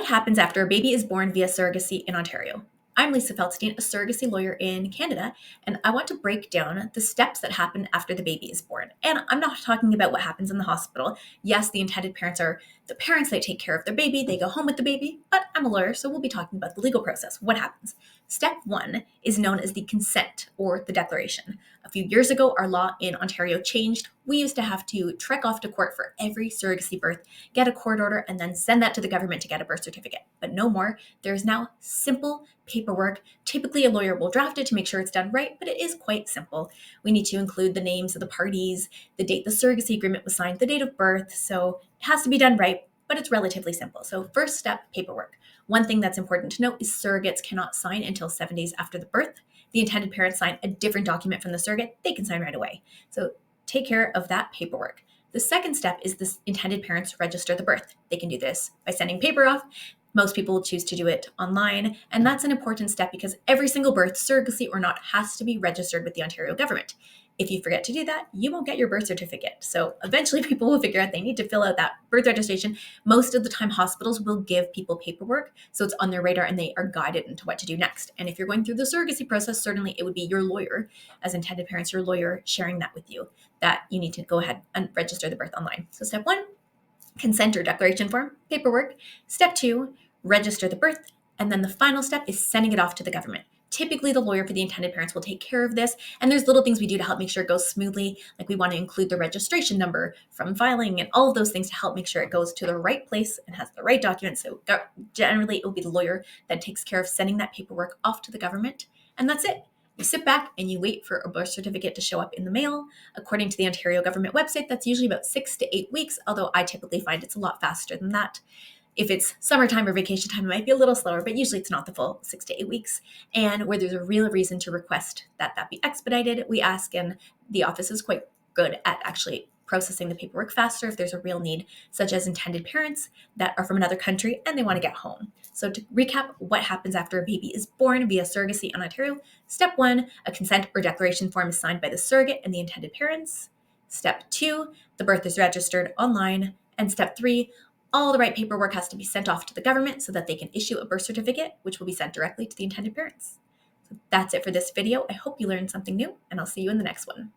What happens after a baby is born via surrogacy in Ontario? I'm Lisa Feldstein, a surrogacy lawyer in Canada, and I want to break down the steps that happen after the baby is born. And I'm not talking about what happens in the hospital. Yes, the intended parents are the parents that take care of their baby, they go home with the baby, but I'm a lawyer, so we'll be talking about the legal process. What happens? Step one is known as the consent or the declaration. A few years ago, our law in Ontario changed. We used to have to trek off to court for every surrogacy birth, get a court order, and then send that to the government to get a birth certificate. But no more. There is now simple paperwork. Typically, a lawyer will draft it to make sure it's done right, but it is quite simple. We need to include the names of the parties, the date the surrogacy agreement was signed, the date of birth, so it has to be done right, but it's relatively simple. So first step, paperwork. One thing that's important to note is surrogates cannot sign until 7 days after the birth. The intended parents sign a different document from the surrogate, they can sign right away. So take care of that paperwork. The second step is the intended parents register the birth. They can do this by sending paper off. Most people will choose to do it online, and that's an important step because every single birth, surrogacy or not, has to be registered with the Ontario government. If you forget to do that, you won't get your birth certificate. So eventually people will figure out they need to fill out that birth registration. Most of the time, hospitals will give people paperwork, so it's on their radar and they are guided into what to do next. And if you're going through the surrogacy process, certainly it would be your lawyer, as intended parents, your lawyer sharing that with you, that you need to go ahead and register the birth online. So step one, consent or declaration form, paperwork. Step two, register the birth. And then the final step is sending it off to the government. Typically, the lawyer for the intended parents will take care of this. And there's little things we do to help make sure it goes smoothly. Like we want to include the registration number from filing and all of those things to help make sure it goes to the right place and has the right documents. So generally, it will be the lawyer that takes care of sending that paperwork off to the government. And that's it. You sit back and you wait for a birth certificate to show up in the mail. According to the Ontario government website, that's usually about 6 to 8 weeks, although I typically find it's a lot faster than that. If it's summertime or vacation time, it might be a little slower, but usually it's not the full 6 to 8 weeks. And where there's a real reason to request that that be expedited, we ask, and the office is quite good at actually processing the paperwork faster if there's a real need, such as intended parents that are from another country and they want to get home. So to recap what happens after a baby is born via surrogacy in Ontario, step one, a consent or declaration form is signed by the surrogate and the intended parents. Step two, the birth is registered online. And step three, all the right paperwork has to be sent off to the government so that they can issue a birth certificate, which will be sent directly to the intended parents. So that's it for this video. I hope you learned something new, and I'll see you in the next one.